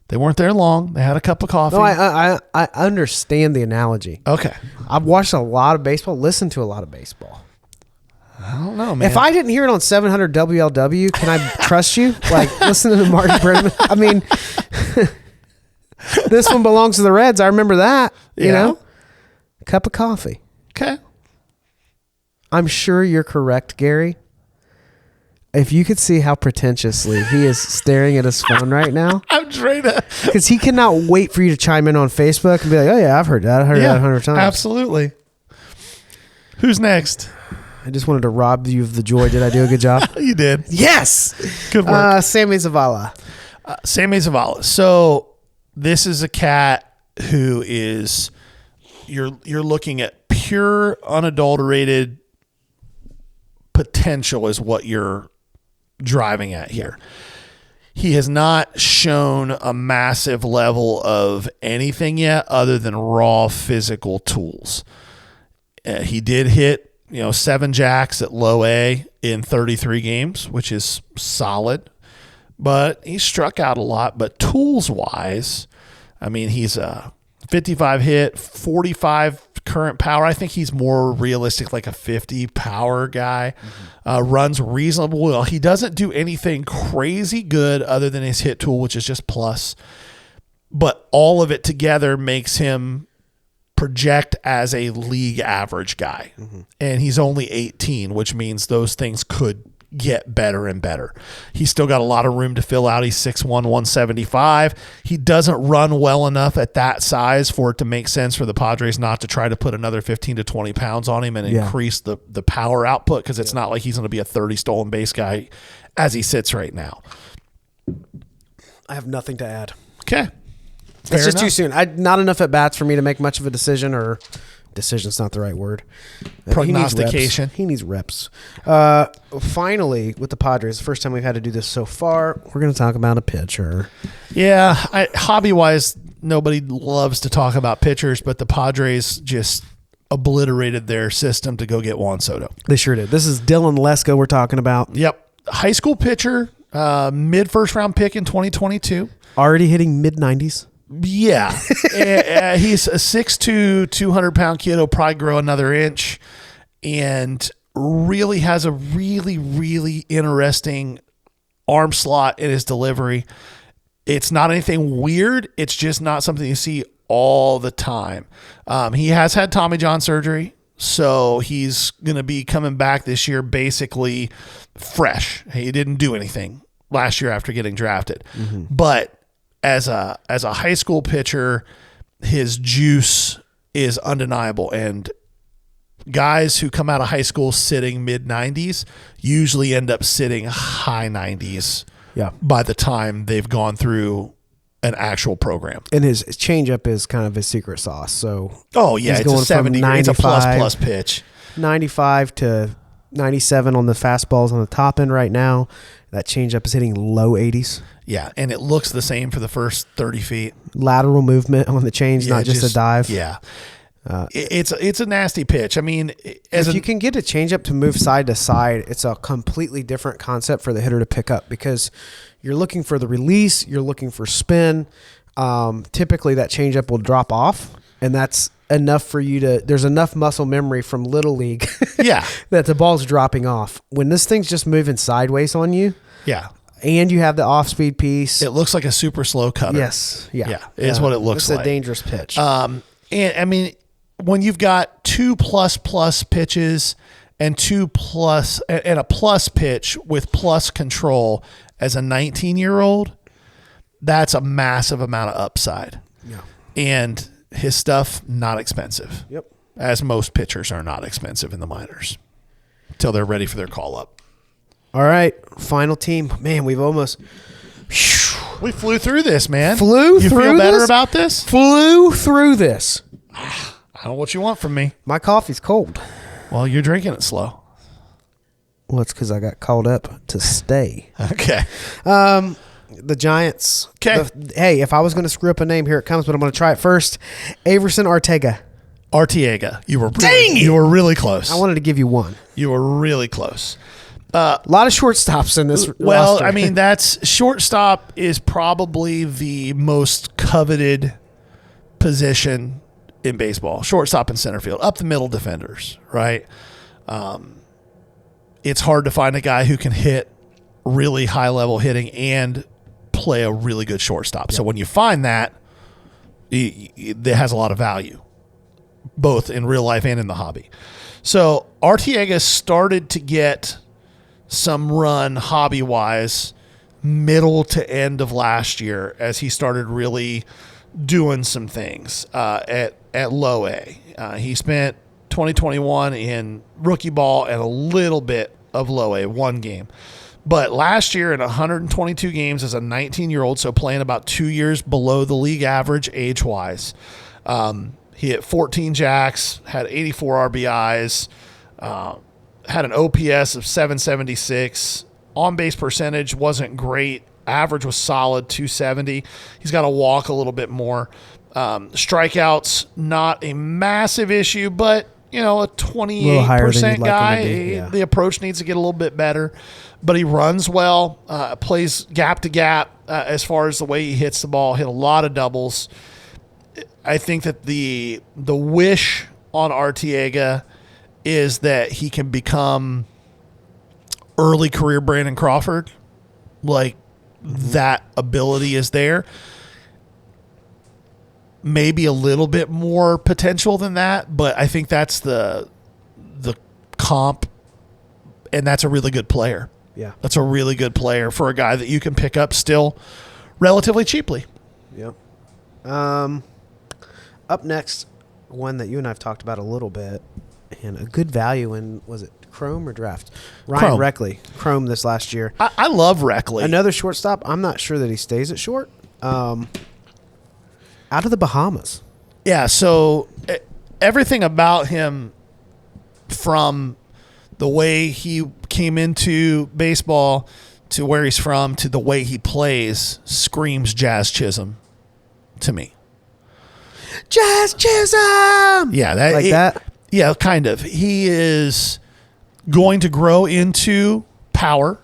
They weren't there long. They had a cup of coffee. No, I understand the analogy. Okay. I've watched a lot of baseball, listened to a lot of baseball. I don't know, man. If I didn't hear it on 700 WLW, can I trust you? Like, listening to Marty Brennan? I mean, this one belongs to the Reds. I remember that, you know? Cup of coffee. Okay. I'm sure you're correct, Gary. If you could see how pretentiously he is staring at his phone right now. I'm trying to. Because he cannot wait for you to chime in on Facebook and be like, oh, yeah, I've heard that. I heard that 100 times. Absolutely. Who's next? I just wanted to rob you of the joy. Did I do a good job? You did. Yes. Good work. Sammy Zavala. Sammy Zavala. So this is a cat who is, you're looking at pure, unadulterated potential is what you're driving at here. He has not shown a massive level of anything yet other than raw physical tools. He did hit, 7 jacks at low A in 33 games, which is solid. But he struck out a lot. But tools-wise, I mean, he's a 55 hit, 45 current power. I think he's more realistic, like a 50 power guy. Runs reasonably well. He doesn't do anything crazy good other than his hit tool, which is just plus. But all of it together makes him project as a league average guy. And he's only 18, which means those things could get better and better. He's still got a lot of room to fill out. He's 6'1", 175. He doesn't run well enough at that size for it to make sense for the Padres not to try to put another 15 to 20 pounds on him and increase the power output, because it's not like he's going to be a 30 stolen base guy as he sits right now. I have nothing to add. Okay. It's just too soon. Not enough at bats for me to make much of a decision, or decision's not the right word. Prognostication. He needs reps. Finally, with the Padres, the first time we've had to do this so far, we're going to talk about a pitcher. Yeah. Hobby-wise, nobody loves to talk about pitchers, but the Padres just obliterated their system to go get Juan Soto. They sure did. This is Dylan Lesko we're talking about. Yep. High school pitcher, mid-first round pick in 2022. Already hitting mid-90s. Yeah. He's a 6'2", 200-pound kid. He'll probably grow another inch, and really has a really, really interesting arm slot in his delivery. It's not anything weird. It's just not something you see all the time. He has had Tommy John surgery, so he's going to be coming back this year basically fresh. He didn't do anything last year after getting drafted. But as a high school pitcher, his juice is undeniable. And guys who come out of high school sitting mid-90s usually end up sitting high 90s by the time they've gone through an actual program. And his changeup is kind of his secret sauce. So it's a 70. It's a plus pitch. 95 to 97 on the fastballs on the top end right now. That changeup is hitting low 80s. Yeah, and it looks the same for the first 30 feet. Lateral movement on the change, not just a dive. Yeah. It's a nasty pitch. I mean, if you can get a changeup to move side to side, it's a completely different concept for the hitter to pick up, because you're looking for the release, you're looking for spin. Typically, that changeup will drop off, and that's enough for you to. There's enough muscle memory from Little League, that the ball's dropping off. When this thing's just moving sideways on you, and you have the off-speed piece, it looks like a super slow cutter. Yes, is what it looks like. It's a dangerous pitch. And I mean, when you've got 2++ pitches and 2+ and a plus pitch with plus control as a 19-year-old, that's a massive amount of upside. Yeah. And his stuff, not expensive. Yep. As most pitchers are not expensive in the minors until they're ready for their call-up. All right, final team. Man, we've almost... We flew through this, man. You feel better about this? Flew through this. I don't know what you want from me. My coffee's cold. Well, you're drinking it slow. Well, it's because I got called up to stay. Okay. The Giants. Okay. Hey, if I was going to screw up a name, here it comes, but I'm going to try it first. Averson Arteaga. Arteaga. You were really close. I wanted to give you one. You were really close. A lot of shortstops in this roster. I mean, that's shortstop is probably the most coveted position in baseball. Shortstop and center field, up the middle defenders, right? It's hard to find a guy who can hit really high level hitting and play a really good shortstop. Yep. So when you find that, it has a lot of value, both in real life and in the hobby. So Arteaga started to get some run hobby-wise middle to end of last year as he started really doing some things at low A. He spent 2021 in rookie ball and a little bit of low A, one game. But last year in 122 games as a 19-year-old, so playing about 2 years below the league average age-wise, he hit 14 jacks, had 84 RBIs, had an OPS of 776, On-base percentage wasn't great. Average was solid, 270. He's got to walk a little bit more. Strikeouts, not a massive issue, but, a 28% guy. Yeah. The approach needs to get a little bit better. But he runs well, plays gap to gap as far as the way he hits the ball, hit a lot of doubles. I think that the wish on Arteaga is that he can become early career Brandon Crawford. Like, that ability is there. Maybe a little bit more potential than that, but I think that's the comp, and that's a really good player. Yeah. That's a really good player for a guy that you can pick up still relatively cheaply. Yep. Up next, one that you and I have talked about a little bit, and a good value in, was it Chrome or Draft? Ryan Reckley. Chrome this last year. I love Reckley. Another shortstop. I'm not sure that he stays at short. Out of the Bahamas. Yeah, so everything about him, from the way he came into baseball to where he's from to the way he plays, screams Jazz Chisholm to me. Jazz Chisholm! Yeah, that? Yeah, kind of. He is going to grow into power.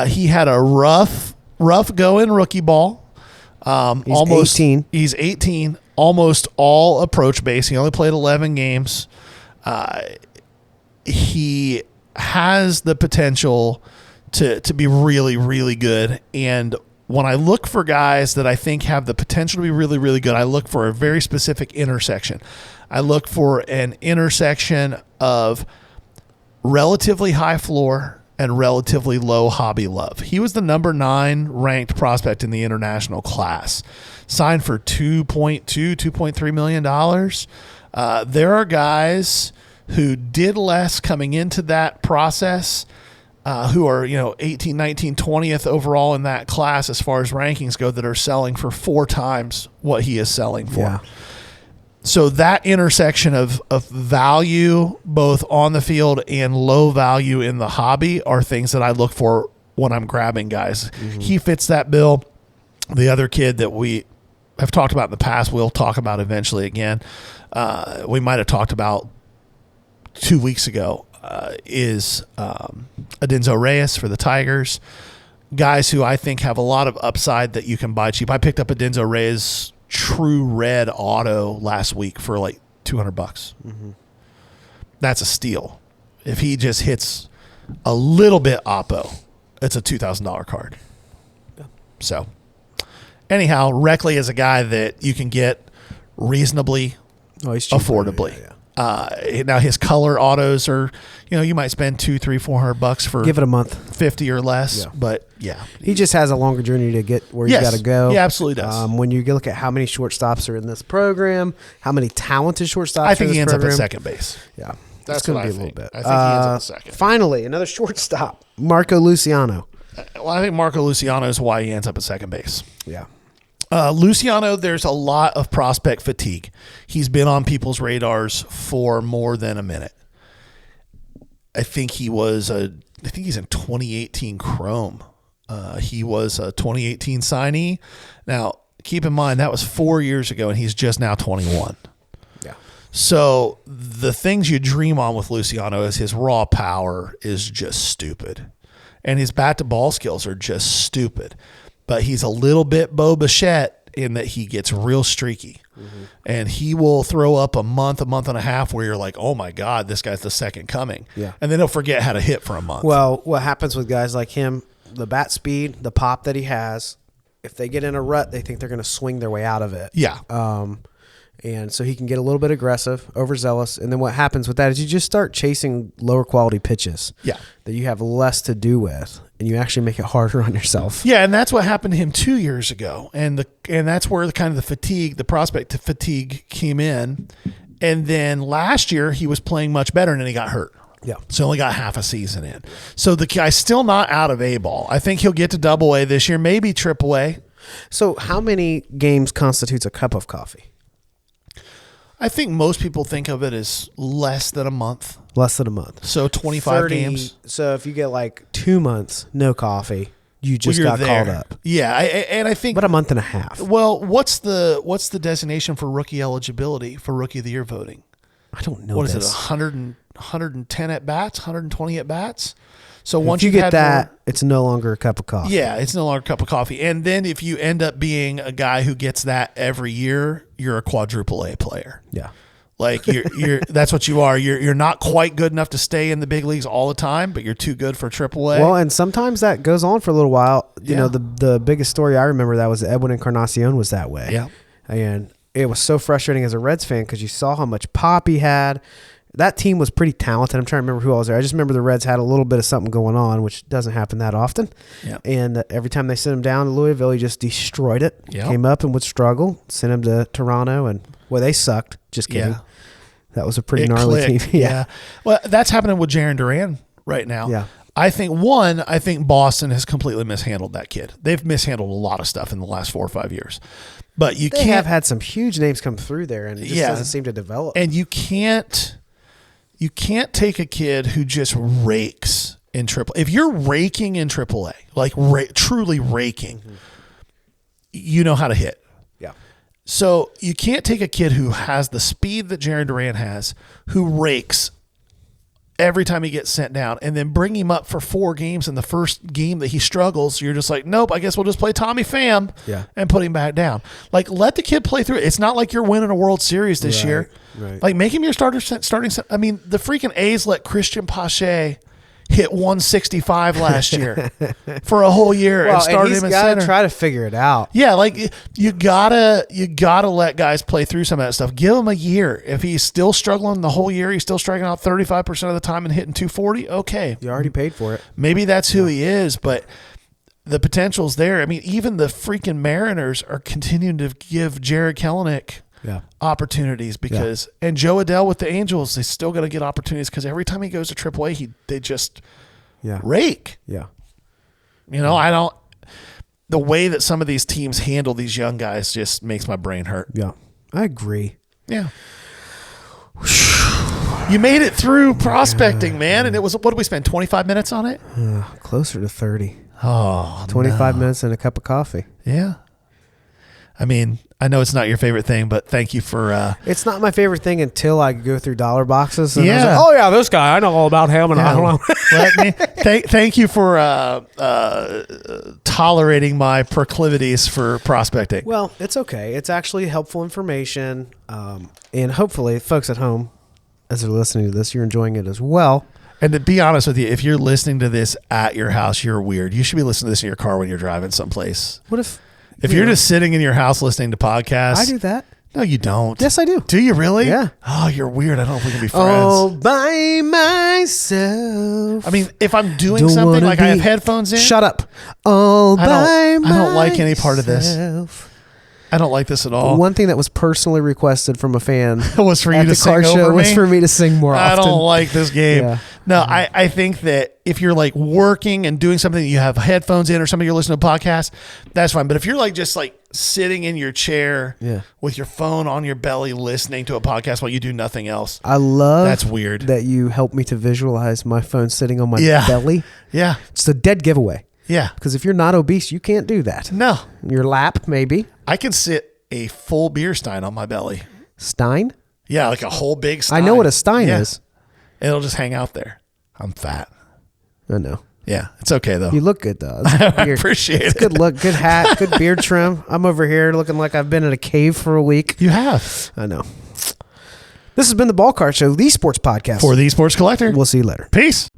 He had a rough go in rookie ball. He's 18. He's 18, almost all approach base. He only played 11 games. He has the potential to be really, really good. And when I look for guys that I think have the potential to be really, really good, I look for a very specific intersection. I look for an intersection of relatively high floor and relatively low hobby love. He was the number 9 ranked prospect in the international class, signed for $2.3 million. There are guys who did less coming into that process, who are, 18, 19, 20th overall in that class as far as rankings go, that are selling for 4 times what he is selling for. Yeah. So that intersection of value, both on the field and low value in the hobby, are things that I look for when I'm grabbing guys. Mm-hmm. He fits that bill. The other kid that we have talked about in the past, we'll talk about eventually again, we might have talked about 2 weeks ago, is Adenzo Reyes for the Tigers. Guys who I think have a lot of upside that you can buy cheap. I picked up Adenzo Reyes True Red auto last week for like $200. Mm-hmm. That's a steal. If he just hits a little bit oppo, it's a $2,000 card. Yeah. So anyhow, Reckley is a guy that you can get reasonably affordably. Yeah. Now his color autos are, you might spend $200, $300, $400 for, give it a month, 50 or less. Yeah. But yeah, he just has a longer journey to get where you got to go. He absolutely does. When you look at how many shortstops are in this program, how many talented shortstops, I think he ends program, up at second base. Yeah, that's going what to I be a think. little bit. I think he ends up at second. Finally, another shortstop, Marco Luciano. Well, I think Marco Luciano is why he ends up at second base. Yeah. Luciano, there's a lot of prospect fatigue. He's been on people's radars for more than a minute. I think he's in 2018 Chrome. He was a 2018 signee. Now, keep in mind, that was 4 years ago, and he's just now 21. Yeah. So the things you dream on with Luciano is his raw power is just stupid. And his bat-to-ball skills are just stupid. But he's a little bit Bo Bichette in that he gets real streaky. Mm-hmm. And he will throw up a month and a half where you're like, oh, my God, this guy's the second coming. Yeah. And then he'll forget how to hit for a month. Well, what happens with guys like him, the bat speed, the pop that he has, if they get in a rut, they think they're going to swing their way out of it. Yeah. And so he can get a little bit aggressive, overzealous. And then what happens with that is you just start chasing lower quality pitches that you have less to do with, and you actually make it harder on yourself. Yeah, and that's what happened to him 2 years ago. And that's where the prospect fatigue came in. And then last year he was playing much better, and then he got hurt. Yeah. So only got half a season in. So the guy's still not out of A-ball. I think he'll get to Double-A this year, maybe Triple-A. So how many games constitutes a cup of coffee? I think most people think of it as less than a month. Less than a month. So 25 games. So if you get like 2 months, no coffee, you just Well, got you're called there. up. Yeah, and I think. But a month and a half. Well, what's the designation for rookie eligibility for Rookie of the Year voting? I don't know What is this. it? 110 at bats, 120 at bats. So once If you you've get had that, more- it's no longer a cup of coffee. yeah, it's no longer a cup of coffee. And then if you end up being a guy who gets that every year, you're a quadruple A player. Yeah. Like you're that's what you are. You're not quite good enough to stay in the big leagues all the time, but you're too good for triple A. Well, and sometimes that goes on for a little while. You Yeah. know, the biggest story I remember that was Edwin Encarnacion was that way. Yeah. And it was so frustrating as a Reds fan because you saw how much pop he had. That team was pretty talented. I'm trying to remember who all was there. I just remember the Reds had a little bit of something going on, which doesn't happen that often. Yeah. And every time they sent him down to Louisville, he just destroyed it. Yep. Came up and would struggle. Sent him to Toronto, and well, they sucked. Just kidding. Yeah. That was a pretty It gnarly clicked. team. Yeah. Well, that's happening with Jarren Duran right now. Yeah. I think Boston has completely mishandled that kid. They've mishandled a lot of stuff in the last 4 or 5 years. But you They can't have had some huge names come through there, and it just Yeah. doesn't seem to develop. and you can't take a kid who just rakes in triple. If you're raking in AAA, like truly raking, you know how to hit. Yeah. So you can't take a kid who has the speed that Jarren Duran has, who rakes every time he gets sent down, and then bring him up for 4 games in the first game that he struggles. You're just like, nope, I guess we'll just play Tommy Pham and put him back down. Like, let the kid play through it. It's not like you're winning a World Series this year. Right. Like, make him your starting. I mean, the freaking A's let Christian Pache hit 165 last year for a whole year and started he's him at got center. to try to figure it out. Yeah, like you gotta let guys play through some of that stuff. Give him a year. If he's still struggling the whole year, he's still striking out 35% of the time and hitting 240. Okay, You already paid for it. maybe that's who he is, but the potential's there. I mean, even the freaking Mariners are continuing to give Jared Kelenic Yeah. opportunities because and Joe Adell with the Angels, they still got to get opportunities because every time he goes to AAA, they just Yeah. rake. Yeah. You know, the way that some of these teams handle these young guys just makes my brain hurt. Yeah. I agree. Yeah. You made it through prospecting, man, and it was, what did we spend, 25 minutes on it? Closer to 30. Oh, 25 minutes and a cup of coffee. yeah. I mean, I know it's not your favorite thing, but thank you for It's not my favorite thing until I go through dollar boxes. And I was Yeah. like, oh, yeah, this guy. I know all about him. And I don't know. thank you for tolerating my proclivities for prospecting. Well, it's okay. It's actually helpful information. And hopefully, folks at home, as they're listening to this, you're enjoying it as well. And to be honest with you, if you're listening to this at your house, you're weird. You should be listening to this in your car when you're driving someplace. What if You're just sitting in your house listening to podcasts. I do that? No, you don't. Yes, I do. Do you really? Yeah. Oh, you're weird. I don't know if we can be friends. All by myself. I mean, if I'm doing Don't something wanna like I have be- headphones in, Shut up. All I by don't- I don't like any part of this. myself. I don't like this at all. One thing that was personally requested from a fan was for you at to the car sing show over was me? for me to sing more I often. don't like this game. Yeah. No, I think that if you're like working and doing something, you have headphones in or something, you're listening to a podcast, that's fine. But if you're like just like sitting in your chair Yeah. with your phone on your belly listening to a podcast while you do nothing else, I love that's weird. that you helped me to visualize my phone sitting on my Yeah. belly. Yeah. It's a dead giveaway. Yeah. Because if you're not obese, you can't do that. No, Your lap, maybe. I can sit a full beer stein on my belly. Stein? Yeah, like a whole big stein. I know what a stein Yeah. is. It'll just hang out there. I'm fat. I know. Yeah, it's okay though. You look good, though. It's a I beard. appreciate It's it. good look, good hat, good beard trim. I'm over here looking like I've been in a cave for a week. You have. I know. This has been the Ball Cart Show, the sports podcast. For the Sports Collector. We'll see you later. Peace.